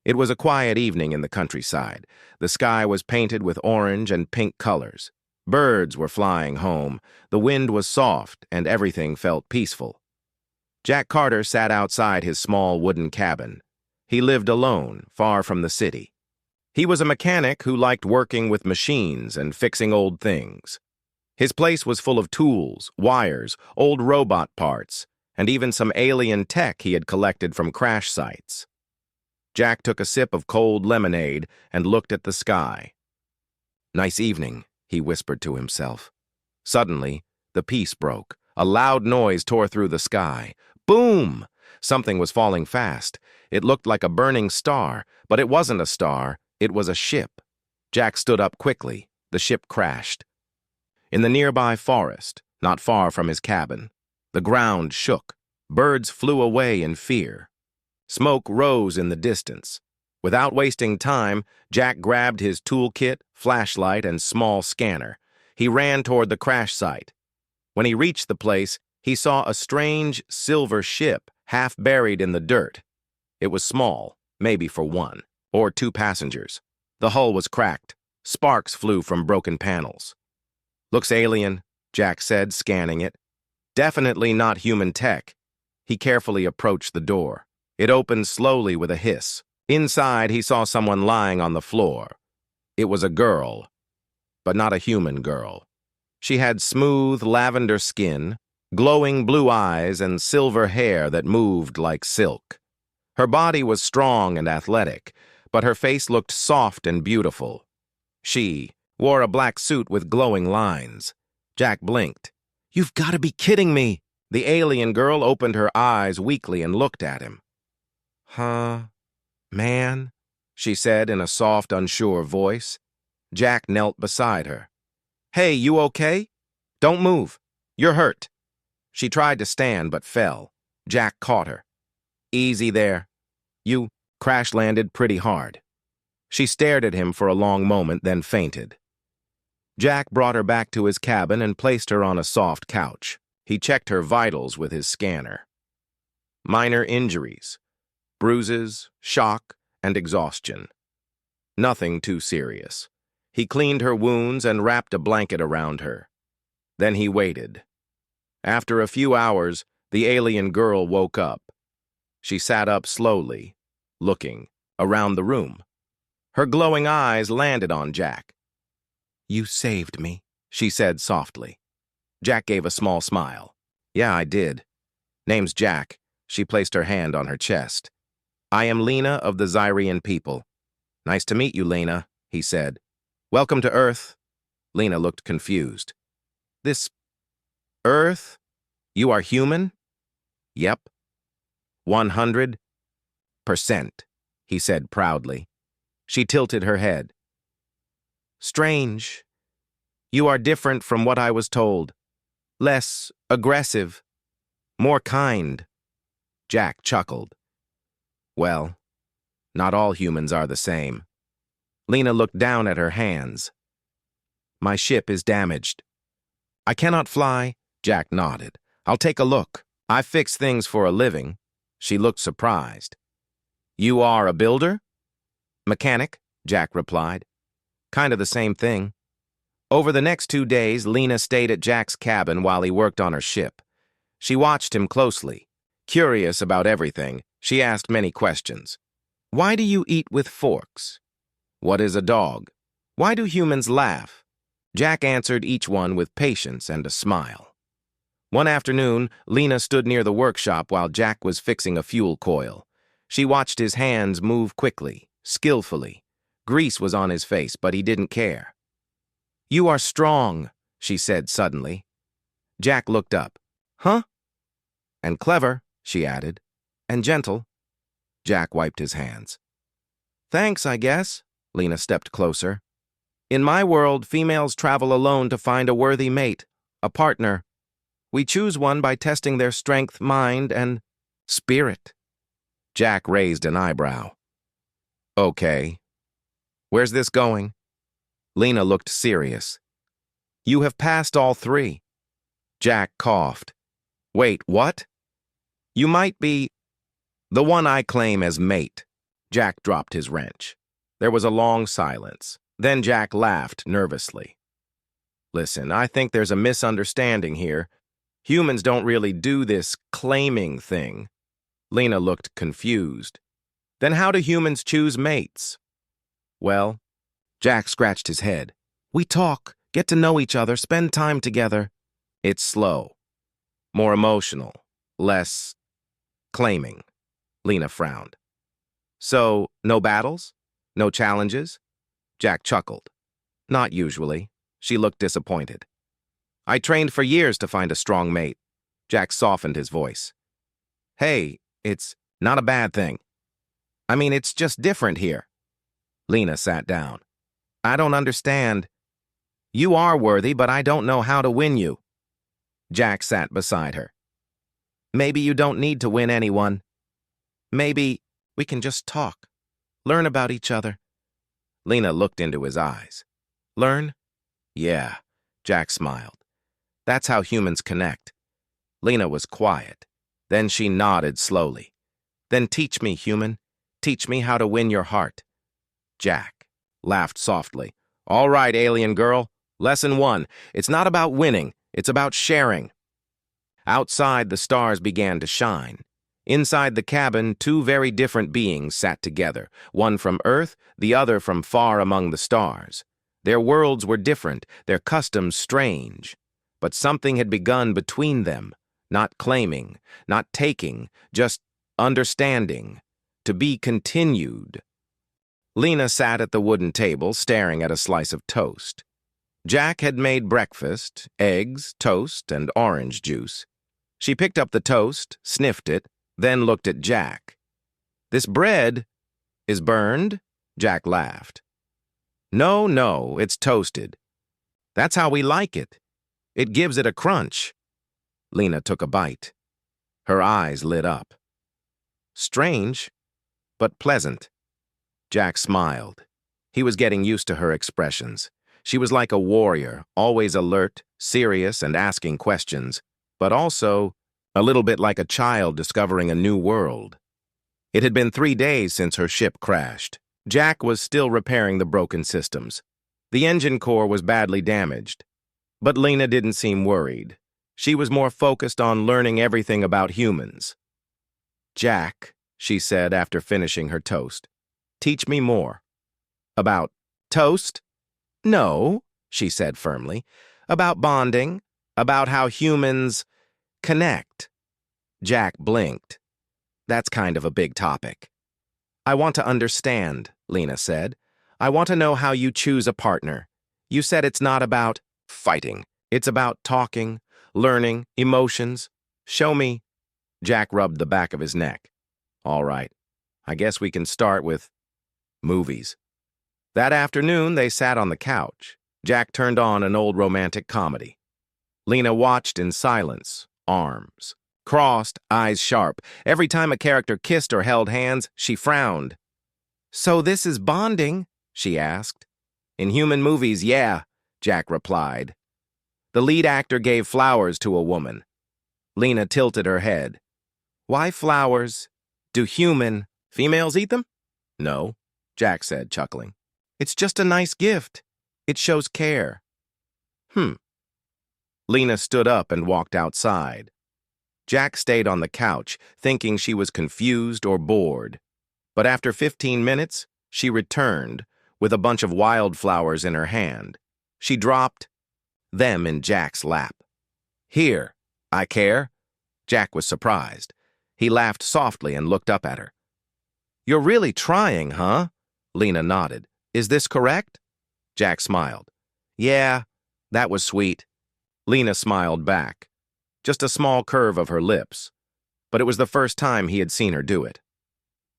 It was a quiet evening in the countryside. The sky was painted with orange and pink colors. Birds were flying home. The wind was soft, and everything felt peaceful. Jack Carter sat outside his small wooden cabin. He lived alone, far from the city. He was a mechanic who liked working with machines and fixing old things. His place was full of tools, wires, old robot parts, and even some alien tech he had collected from crash sites. Jack took a sip of cold lemonade and looked at the sky. "Nice evening," he whispered to himself. Suddenly, the peace broke. A loud noise tore through the sky. Boom! Something was falling fast. It looked like a burning star, but it wasn't a star. It was a ship. Jack stood up quickly. The ship crashed. In the nearby forest, not far from his cabin, the ground shook. Birds flew away in fear. Smoke rose in the distance. Without wasting time, Jack grabbed his toolkit, flashlight, and small scanner. He ran toward the crash site. When he reached the place, he saw a strange silver ship half buried in the dirt. It was small, maybe for one or two passengers. The hull was cracked. Sparks flew from broken panels. "Looks alien," Jack said, scanning it. "Definitely not human tech." He carefully approached the door. It opened slowly with a hiss. Inside, he saw someone lying on the floor. It was a girl, but not a human girl. She had smooth lavender skin, glowing blue eyes, and silver hair that moved like silk. Her body was strong and athletic, but her face looked soft and beautiful. She wore a black suit with glowing lines. Jack blinked. "You've got to be kidding me!" The alien girl opened her eyes weakly and looked at him. "Huh, man?" she said in a soft, unsure voice. Jack knelt beside her. "Hey, you okay? Don't move. You're hurt." She tried to stand but fell. Jack caught her. "Easy there. You crash-landed pretty hard." She stared at him for a long moment, then fainted. Jack brought her back to his cabin and placed her on a soft couch. He checked her vitals with his scanner. Minor injuries, bruises, shock, and exhaustion. Nothing too serious. He cleaned her wounds and wrapped a blanket around her. Then he waited. After a few hours, the alien girl woke up. She sat up slowly, looking around the room. Her glowing eyes landed on Jack. "You saved me," she said softly. Jack gave a small smile. "Yeah, I did. Name's Jack." She placed her hand on her chest. "I am Lena of the Zyrian people." "Nice to meet you, Lena," he said. "Welcome to Earth." Lena looked confused. "This Earth? You are human?" "Yep." 100%, he said proudly. She tilted her head. "Strange. You are different from what I was told. Less aggressive. More kind." Jack chuckled. "Well, not all humans are the same." Lena looked down at her hands. "My ship is damaged." "I cannot fly." Jack nodded. "I'll take a look. I fix things for a living." She looked surprised. "You are a builder?" "Mechanic," Jack replied. "Kind of the same thing." Over the next 2 days, Lena stayed at Jack's cabin while he worked on her ship. She watched him closely. Curious about everything, she asked many questions. "Why do you eat with forks? What is a dog? Why do humans laugh?" Jack answered each one with patience and a smile. One afternoon, Lena stood near the workshop while Jack was fixing a fuel coil. She watched his hands move quickly, skillfully. Grease was on his face, but he didn't care. "You are strong," she said suddenly. Jack looked up. "Huh?" "And clever," she added. "And gentle." Jack wiped his hands. "Thanks, I guess." Lena stepped closer. "In my world, females travel alone to find a worthy mate, a partner. We choose one by testing their strength, mind, and spirit." Jack raised an eyebrow. "Okay. Where's this going?" Lena looked serious. "You have passed all 3. Jack coughed. "Wait, what?" "You might be the one I claim as mate." Jack dropped his wrench. There was a long silence. Then Jack laughed nervously. Listen, I think there's a misunderstanding here. Humans don't really do this claiming thing. Lena looked confused. Then how do humans choose mates? Well, Jack scratched his head. We talk, get to know each other, spend time together. It's slow, more emotional, less claiming. Lena frowned. So, no battles? No challenges? Jack chuckled. Not usually. She looked disappointed. I trained for years to find a strong mate. Jack softened his voice. Hey, it's not a bad thing. I mean, it's just different here. Lena sat down. I don't understand. You are worthy, but I don't know how to win you. Jack sat beside her. Maybe you don't need to win anyone. Maybe we can just talk, learn about each other. Lena looked into his eyes. Learn? Yeah, Jack smiled. That's how humans connect. Lena was quiet. Then she nodded slowly. Then teach me, human. Teach me how to win your heart. Jack laughed softly. All right, alien girl. Lesson 1. It's not about winning. It's about sharing. Outside, the stars began to shine. Inside the cabin, two very different beings sat together, one from Earth, the other from far among the stars. Their worlds were different, their customs strange. But something had begun between them, not claiming, not taking, just understanding, to be continued. Lena sat at the wooden table, staring at a slice of toast. Jack had made breakfast, eggs, toast, and orange juice. She picked up the toast, sniffed it, then looked at Jack. This bread is burned? Jack laughed. No, it's toasted. That's how we like it. It gives it a crunch. Lena took a bite. Her eyes lit up. Strange, but pleasant. Jack smiled. He was getting used to her expressions. She was like a warrior, always alert, serious, and asking questions, but also a little bit like a child discovering a new world. It had been 3 days since her ship crashed. Jack was still repairing the broken systems. The engine core was badly damaged. But Lena didn't seem worried. She was more focused on learning everything about humans. Jack, she said after finishing her toast, teach me more. About toast? No, she said firmly. About bonding, about how humans connect. Jack blinked. That's kind of a big topic. I want to understand, Lena said. I want to know how you choose a partner. You said it's not about fighting. It's about talking, learning, emotions. Show me. Jack rubbed the back of his neck. All right, I guess we can start with movies. That afternoon, they sat on the couch. Jack turned on an old romantic comedy. Lena watched in silence, arms crossed, eyes sharp. Every time a character kissed or held hands, she frowned. So this is bonding? She asked. In human movies, yeah, Jack replied. The lead actor gave flowers to a woman. Lena tilted her head. Why flowers? Do females eat them? No, Jack said, chuckling. It's just a nice gift. It shows care. Lena stood up and walked outside. Jack stayed on the couch, thinking she was confused or bored. But after 15 minutes, she returned, with a bunch of wildflowers in her hand. She dropped them in Jack's lap. Here, I care. Jack was surprised. He laughed softly and looked up at her. You're really trying, huh? Lena nodded. Is this correct? Jack smiled. Yeah, that was sweet. Lena smiled back. Just a small curve of her lips. But it was the first time he had seen her do it.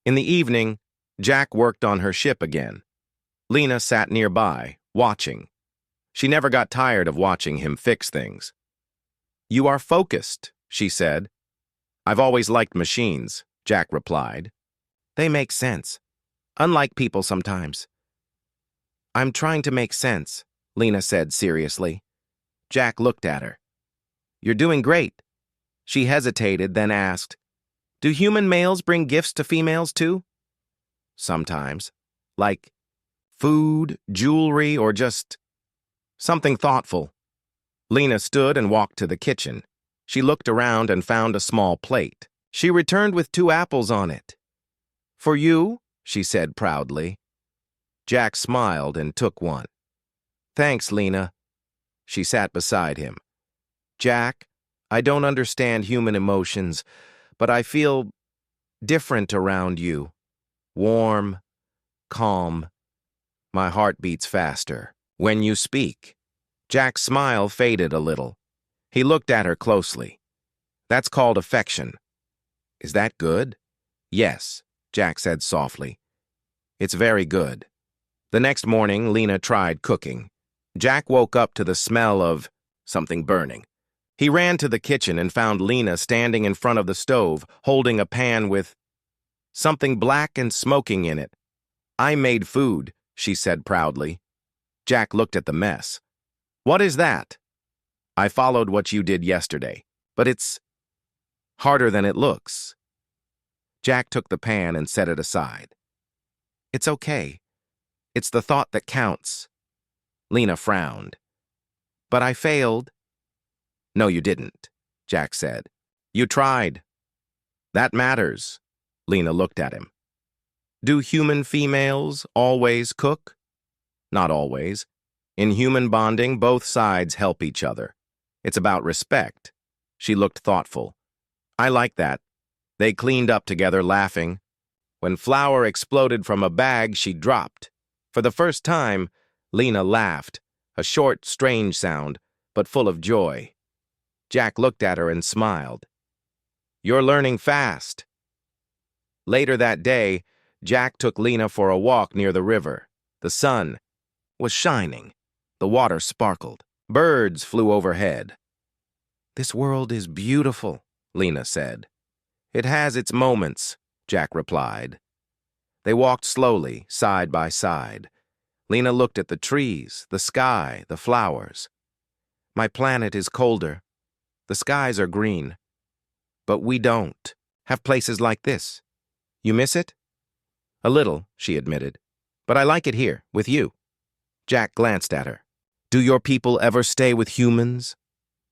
In the evening, Jack worked on her ship again. Lena sat nearby, watching. She never got tired of watching him fix things. You are focused, she said. I've always liked machines, Jack replied. They make sense. Unlike people sometimes. I'm trying to make sense, Lena said seriously. Jack looked at her. You're doing great. She hesitated, then asked, Do human males bring gifts to females too? sometimes. Like food, jewelry, or just something thoughtful. Lena stood and walked to the kitchen. She looked around and found a small plate. She returned with 2 apples on it. "For you?" she said proudly. Jack smiled and took one. "Thanks, Lena." She sat beside him. "Jack, I don't understand human emotions, but I feel different around you. Warm, calm. My heart beats faster when you speak." Jack's smile faded a little. He looked at her closely. "That's called affection." "Is that good?" "Yes," Jack said softly. "It's very good." The next morning, Lena tried cooking. Jack woke up to the smell of something burning. He ran to the kitchen and found Lena standing in front of the stove, holding a pan with something black and smoking in it. "I made food," she said proudly. Jack looked at the mess. "What is that?" "I followed what you did yesterday, but it's harder than it looks." Jack took the pan and set it aside. "It's okay. It's the thought that counts." Lena frowned. "But I failed." "No, you didn't," Jack said. "You tried. That matters." Lena looked at him. "Do human females always cook?" "Not always. In human bonding, both sides help each other. It's about respect." She looked thoughtful. "I like that." They cleaned up together, laughing. When flour exploded from a bag, she dropped. For the first time, Lena laughed, a short, strange sound, but full of joy. Jack looked at her and smiled. "You're learning fast." Later that day, Jack took Lena for a walk near the river. The sun was shining. The water sparkled. Birds flew overhead. "This world is beautiful," Lena said. "It has its moments," Jack replied. They walked slowly, side by side. Lena looked at the trees, the sky, the flowers. "My planet is colder. The skies are green. But we don't have places like this. You miss it?" "A little," she admitted. "But I like it here, with you." Jack glanced at her. "Do your people ever stay with humans?"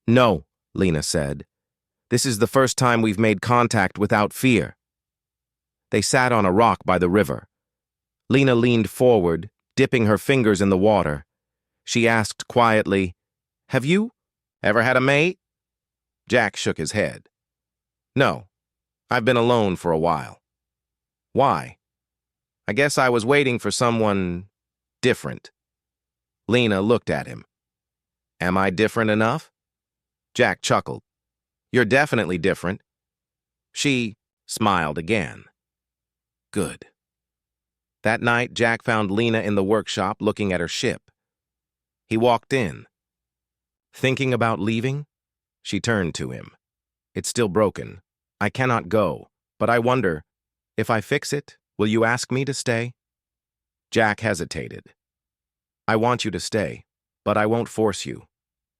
"No," Lena said. "This is the first time we've made contact without fear." They sat on a rock by the river. Lena leaned forward, dipping her fingers in the water. She asked quietly, "Have you ever had a mate?" Jack shook his head. "No, I've been alone for a while." "Why?" "I guess I was waiting for someone different." Lena looked at him. "Am I different enough?" Jack chuckled. "You're definitely different." She smiled again. "Good." That night, Jack found Lena in the workshop looking at her ship. He walked in. "Thinking about leaving?" She turned to him. "It's still broken. I cannot go, but I wonder, if I fix it, will you ask me to stay?" Jack hesitated. "I want you to stay, but I won't force you."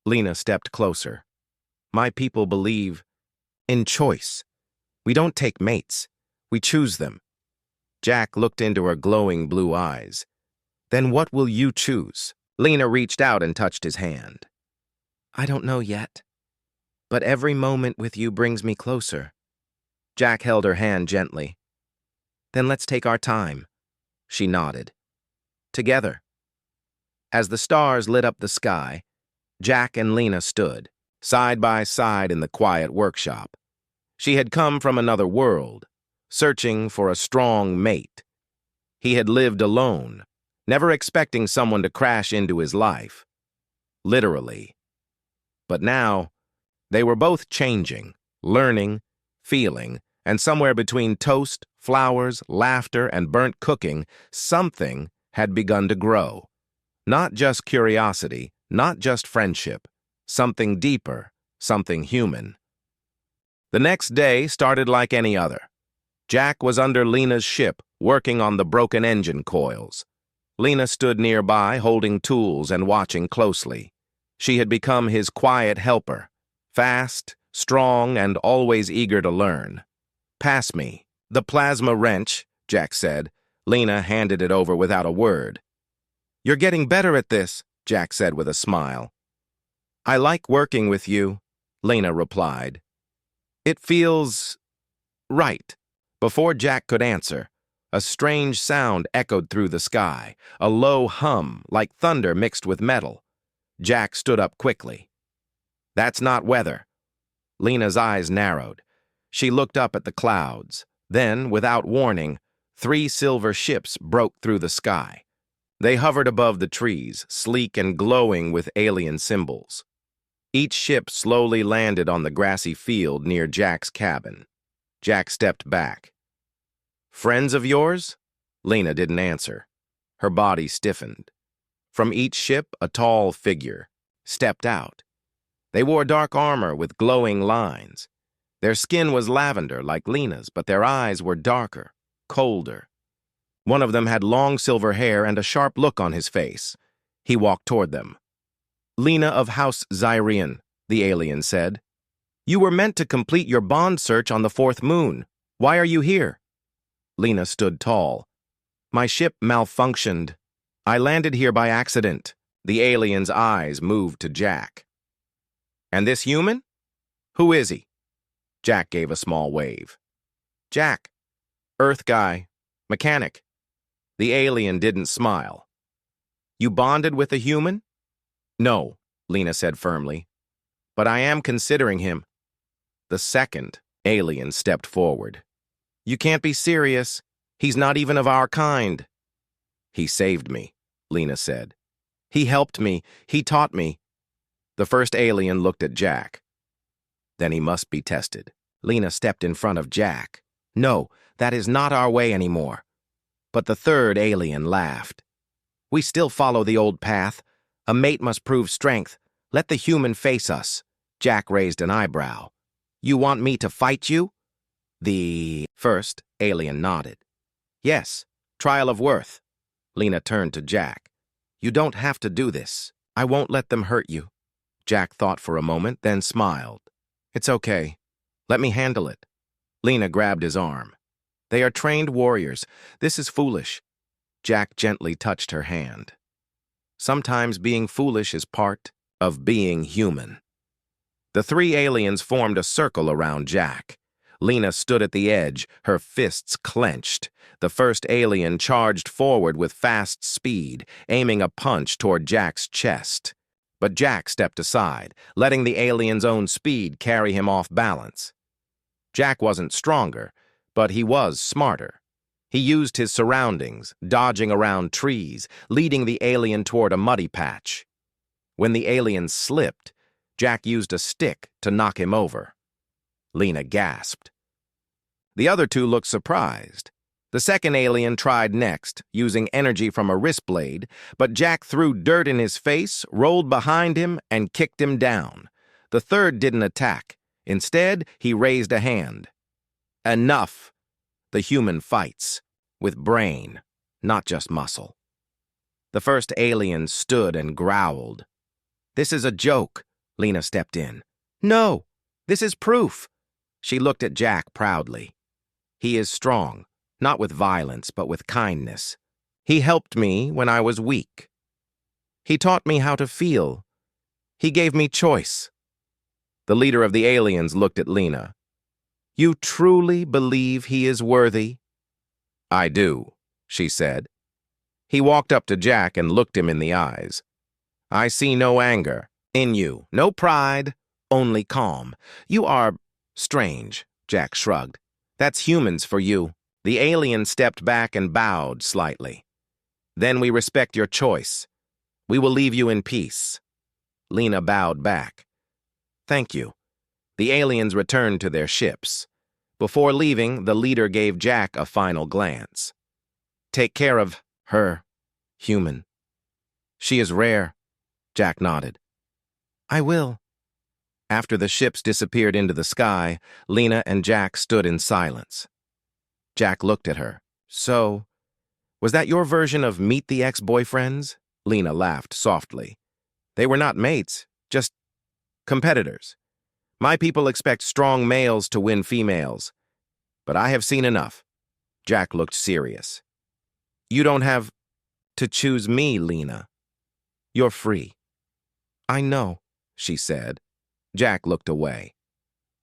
Lena stepped closer. "My people believe in choice. We don't take mates. We choose them." Jack looked into her glowing blue eyes. "Then what will you choose?" Lena reached out and touched his hand. "I don't know yet, but every moment with you brings me closer." Jack held her hand gently. "Then let's take our time." She nodded. "Together." As the stars lit up the sky, Jack and Lena stood, side by side in the quiet workshop. She had come from another world, searching for a strong mate. He had lived alone, never expecting someone to crash into his life. Literally. But now, they were both changing, learning, feeling, and somewhere between toast, flowers, laughter, and burnt cooking, something had begun to grow. Not just curiosity, not just friendship, something deeper, something human. The next day started like any other. Jack was under Lena's ship, working on the broken engine coils. Lena stood nearby, holding tools and watching closely. She had become his quiet helper, fast, strong, and always eager to learn. "Pass me the plasma wrench," Jack said. Lena handed it over without a word. "You're getting better at this," Jack said with a smile. "I like working with you," Lena replied. "It feels right." Before Jack could answer, a strange sound echoed through the sky, a low hum like thunder mixed with metal. Jack stood up quickly. "That's not weather." Lena's eyes narrowed. She looked up at the clouds. Then, without warning, 3 silver ships broke through the sky. They hovered above the trees, sleek and glowing with alien symbols. Each ship slowly landed on the grassy field near Jack's cabin. Jack stepped back. "Friends of yours?" Lena didn't answer. Her body stiffened. From each ship, a tall figure stepped out. They wore dark armor with glowing lines. Their skin was lavender like Lena's, but their eyes were darker, colder. One of them had long silver hair and a sharp look on his face. He walked toward them. "Lena of House Zyrian," the alien said. "You were meant to complete your bond search on the 4th moon. Why are you here?" Lena stood tall. "My ship malfunctioned. I landed here by accident." The alien's eyes moved to Jack. "And this human? Who is he?" Jack gave a small wave. "Jack. Earth guy. Mechanic." The alien didn't smile. "You bonded with a human?" "No," Lena said firmly. "But I am considering him." The second alien stepped forward. "You can't be serious. He's not even of our kind." "He saved me," Lena said. "He helped me. He taught me." The first alien looked at Jack. "Then he must be tested." Lena stepped in front of Jack. "No, that is not our way anymore." But the third alien laughed. "We still follow the old path. A mate must prove strength. Let the human face us." Jack raised an eyebrow. "You want me to fight you?" The first alien nodded. "Yes, trial of worth." Lena turned to Jack. "You don't have to do this. I won't let them hurt you." Jack thought for a moment, then smiled. "It's okay. Let me handle it." Lena grabbed his arm. "They are trained warriors. This is foolish." Jack gently touched her hand. "Sometimes being foolish is part of being human." The 3 aliens formed a circle around Jack. Lena stood at the edge, her fists clenched. The first alien charged forward with fast speed, aiming a punch toward Jack's chest. But Jack stepped aside, letting the alien's own speed carry him off balance. Jack wasn't stronger, but he was smarter. He used his surroundings, dodging around trees, leading the alien toward a muddy patch. When the alien slipped, Jack used a stick to knock him over. Lena gasped. The other 2 looked surprised. The second alien tried next, using energy from a wrist blade, but Jack threw dirt in his face, rolled behind him, and kicked him down. The third didn't attack. Instead, he raised a hand. "Enough. The human fights. With brain, not just muscle." The first alien stood and growled. "This is a joke." Lena stepped in. "No, this is proof." She looked at Jack proudly. "He is strong, not with violence, but with kindness. He helped me when I was weak. He taught me how to feel. He gave me choice." The leader of the aliens looked at Lena. "You truly believe he is worthy?" "I do," she said. He walked up to Jack and looked him in the eyes. "I see no anger in you, no pride, only calm. You are strange," Jack shrugged. "That's humans for you." The alien stepped back and bowed slightly. "Then we respect your choice. We will leave you in peace." Lena bowed back. "Thank you." The aliens returned to their ships. Before leaving, the leader gave Jack a final glance. "Take care of her, human." "She is rare," Jack nodded. "I will." After the ships disappeared into the sky, Lena and Jack stood in silence. Jack looked at her. "So, was that your version of Meet the Ex-Boyfriends?" Lena laughed softly. "They were not mates, just competitors. My people expect strong males to win females. But I have seen enough." Jack looked serious. You don't have to choose me, Lena. You're free. I know, she said. Jack looked away.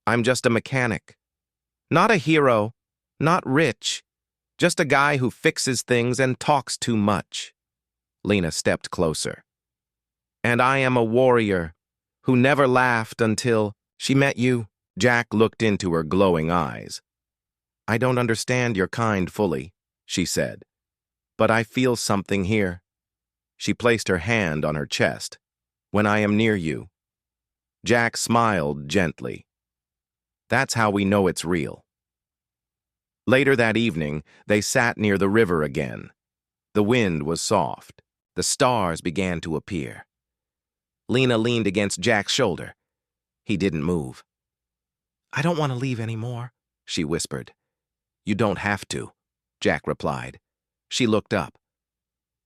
I'm just a mechanic. Not a hero, not rich, just a guy who fixes things and talks too much. Lena stepped closer. And I am a warrior who never laughed until she met you. Jack looked into her glowing eyes. I don't understand your kind fully, she said, but I feel something here. She placed her hand on her chest. When I am near you. Jack smiled gently. That's how we know it's real. Later that evening, they sat near the river again. The wind was soft. The stars began to appear. Lena leaned against Jack's shoulder. He didn't move. I don't want to leave anymore, she whispered. You don't have to, Jack replied. She looked up.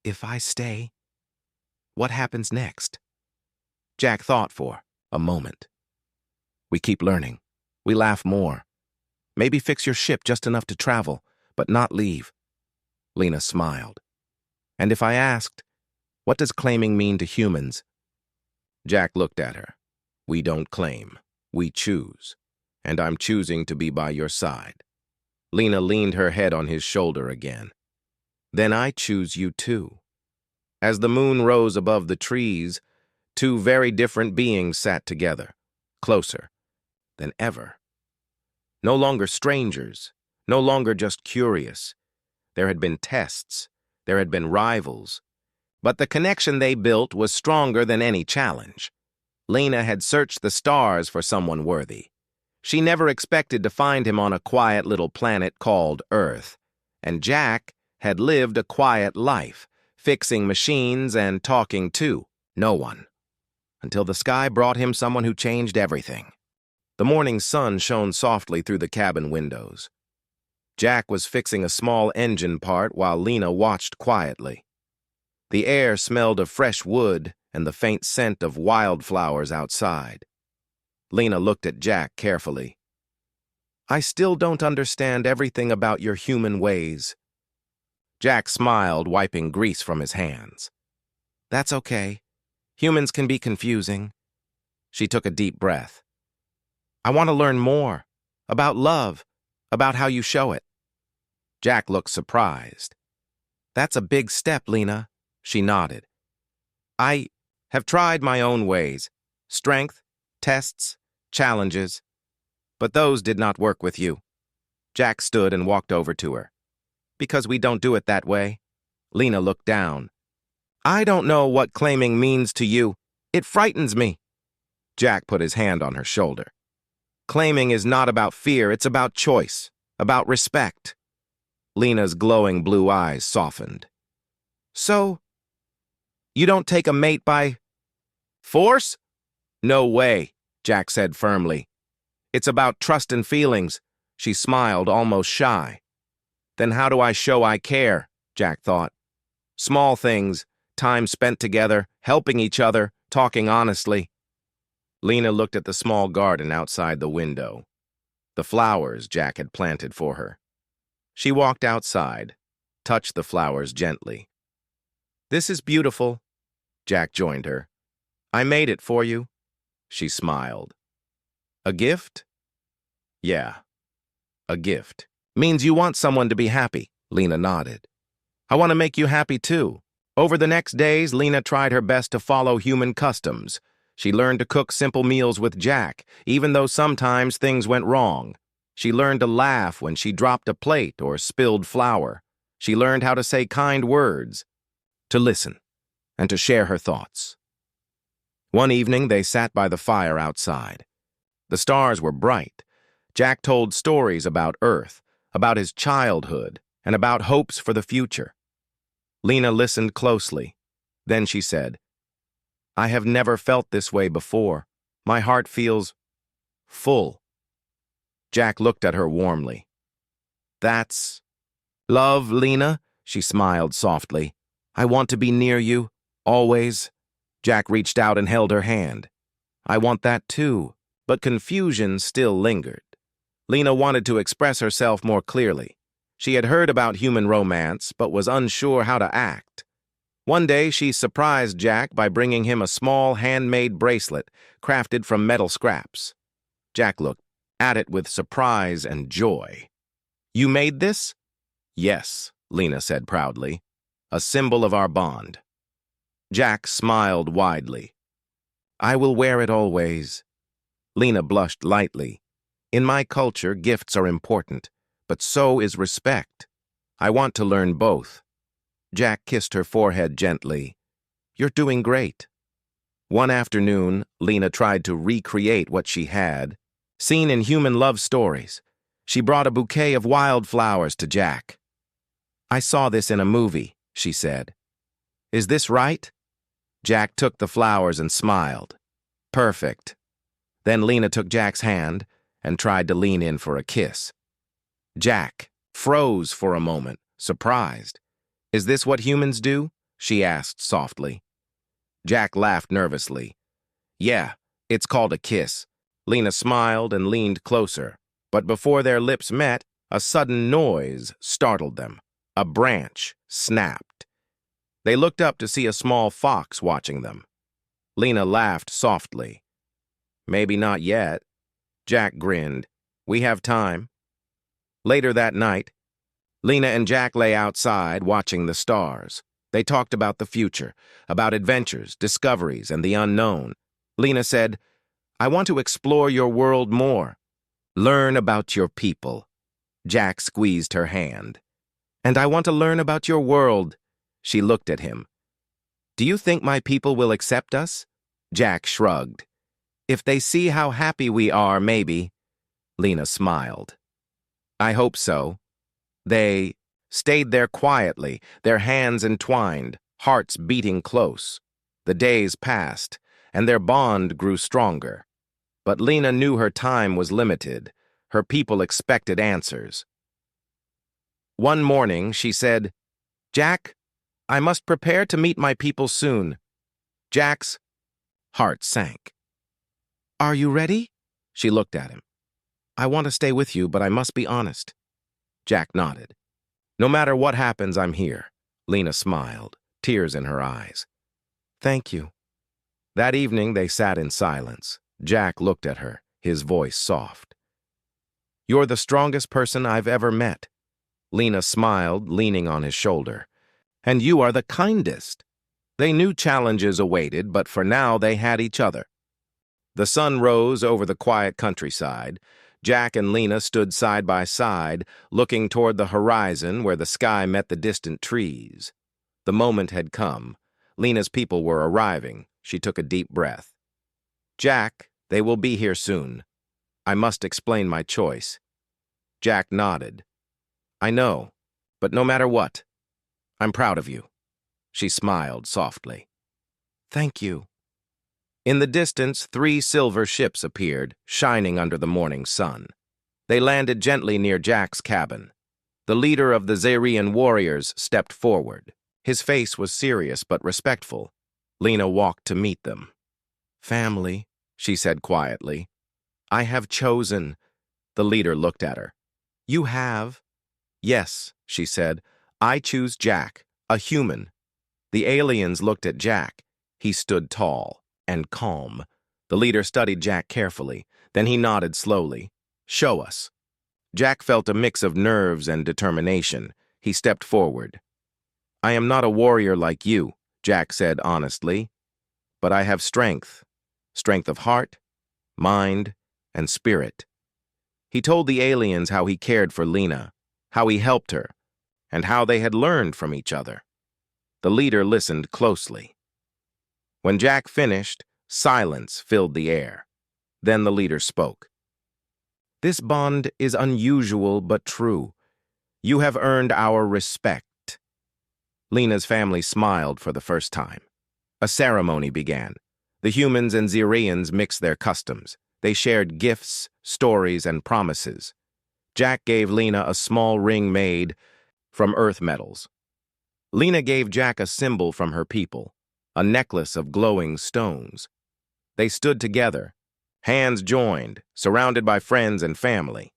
If I stay, what happens next? Jack thought for a moment. We keep learning. We laugh more. Maybe fix your ship just enough to travel, but not leave. Lena smiled. And if I asked, what does claiming mean to humans? Jack looked at her. We don't claim. We choose. And I'm choosing to be by your side. Lena leaned her head on his shoulder again. Then I choose you too. As the moon rose above the trees, two very different beings sat together, closer than ever. No longer strangers, no longer just curious. There had been tests, there had been rivals, but the connection they built was stronger than any challenge. Lena had searched the stars for someone worthy. She never expected to find him on a quiet little planet called Earth, and Jack had lived a quiet life, fixing machines and talking to no one, until the sky brought him someone who changed everything. The morning sun shone softly through the cabin windows. Jack was fixing a small engine part while Lena watched quietly. The air smelled of fresh wood and the faint scent of wildflowers outside. Lena looked at Jack carefully. I still don't understand everything about your human ways. Jack smiled, wiping grease from his hands. That's okay. Humans can be confusing. She took a deep breath. I want to learn more about love, about how you show it. Jack looked surprised. That's a big step, Lena. She nodded. I have tried my own ways. Strength, tests, challenges. But those did not work with you. Jack stood and walked over to her. Because we don't do it that way. Lena looked down. I don't know what claiming means to you. It frightens me. Jack put his hand on her shoulder. Claiming is not about fear, it's about choice, about respect. Lena's glowing blue eyes softened. So, you don't take a mate by force? No way, Jack said firmly. It's about trust and feelings. She smiled, almost shy. Then how do I show I care? Jack thought. Small things, time spent together, helping each other, talking honestly. Lena looked at the small garden outside the window, the flowers Jack had planted for her. She walked outside, touched the flowers gently. This is beautiful, Jack joined her. I made it for you. She smiled. A gift? Yeah, a gift. Means you want someone to be happy, Lena nodded. I want to make you happy too. Over the next days, Lena tried her best to follow human customs. She learned to cook simple meals with Jack, even though sometimes things went wrong. She learned to laugh when she dropped a plate or spilled flour. She learned how to say kind words, to listen, and to share her thoughts. One evening, they sat by the fire outside. The stars were bright. Jack told stories about Earth, about his childhood, and about hopes for the future. Lena listened closely. Then she said, I have never felt this way before. My heart feels full. Jack looked at her warmly. That's love, Lena, she smiled softly. I want to be near you, always. Jack reached out and held her hand. I want that too, but confusion still lingered. Lena wanted to express herself more clearly. She had heard about human romance, but was unsure how to act. One day, she surprised Jack by bringing him a small handmade bracelet crafted from metal scraps. Jack looked at it with surprise and joy. "You made this?" "Yes," Lena said proudly. "A symbol of our bond." Jack smiled widely. "I will wear it always." Lena blushed lightly. "In my culture, gifts are important, but so is respect. I want to learn both." Jack kissed her forehead gently. "You're doing great." One afternoon, Lena tried to recreate what she had seen in human love stories. She brought a bouquet of wildflowers to Jack. "I saw this in a movie," she said. "Is this right?" Jack took the flowers and smiled. "Perfect." Then Lena took Jack's hand and tried to lean in for a kiss. Jack froze for a moment, surprised. "Is this what humans do?" she asked softly. Jack laughed nervously. "Yeah, it's called a kiss." Lena smiled and leaned closer, but before their lips met, a sudden noise startled them. A branch snapped. They looked up to see a small fox watching them. Lena laughed softly. "Maybe not yet." Jack grinned. "We have time." Later that night, Lena and Jack lay outside watching the stars. They talked about the future, about adventures, discoveries, and the unknown. Lena said, "I want to explore your world more. Learn about your people." Jack squeezed her hand. "And I want to learn about your world." She looked at him. "Do you think my people will accept us?" Jack shrugged. "If they see how happy we are, maybe." Lena smiled. "I hope so." They stayed there quietly, their hands entwined, hearts beating close. The days passed, and their bond grew stronger. But Lena knew her time was limited. Her people expected answers. One morning, she said, "Jack, I must prepare to meet my people soon." Jack's heart sank. "Are you ready?" She looked at him. "I want to stay with you, but I must be honest." Jack nodded. "No matter what happens, I'm here." Lena smiled, tears in her eyes. "Thank you." That evening, they sat in silence. Jack looked at her, his voice soft. "You're the strongest person I've ever met." Lena smiled, leaning on his shoulder. "And you are the kindest." They knew challenges awaited, but for now they had each other. The sun rose over the quiet countryside. Jack and Lena stood side by side, looking toward the horizon where the sky met the distant trees. The moment had come. Lena's people were arriving. She took a deep breath. "Jack, they will be here soon. I must explain my choice." Jack nodded. "I know, but no matter what, I'm proud of you." She smiled softly. "Thank you." In the distance, 3 silver ships appeared, shining under the morning sun. They landed gently near Jack's cabin. The leader of the Zarian warriors stepped forward. His face was serious but respectful. Lena walked to meet them. "Family," she said quietly. "I have chosen." The leader looked at her. "You have?" "Yes," she said. "I choose Jack, a human." The aliens looked at Jack. He stood tall and calm. The leader studied Jack carefully. Then he nodded slowly. "Show us." Jack felt a mix of nerves and determination. He stepped forward. "I am not a warrior like you," Jack said honestly, "but I have strength. Strength of heart, mind, and spirit." He told the aliens how he cared for Lena, how he helped her, and how they had learned from each other. The leader listened closely. When Jack finished, silence filled the air. Then the leader spoke. "This bond is unusual but true. You have earned our respect." Lena's family smiled for the first time. A ceremony began. The humans and Zirians mixed their customs. They shared gifts, stories, and promises. Jack gave Lena a small ring made from earth metals. Lena gave Jack a symbol from her people, a necklace of glowing stones. They stood together, hands joined, surrounded by friends and family.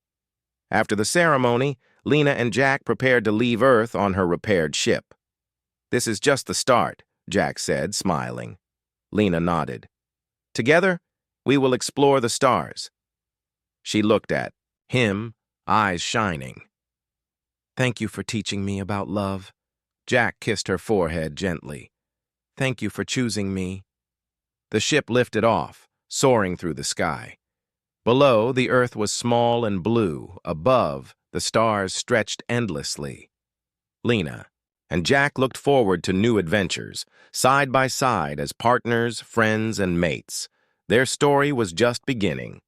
After the ceremony, Lena and Jack prepared to leave Earth on her repaired ship. "This is just the start," Jack said, smiling. Lena nodded. "Together, we will explore the stars." She looked at him, eyes shining. "Thank you for teaching me about love." Jack kissed her forehead gently. "Thank you for choosing me." The ship lifted off, soaring through the sky. Below, the Earth was small and blue. Above, the stars stretched endlessly. Lena and Jack looked forward to new adventures, side by side as partners, friends, and mates. Their story was just beginning.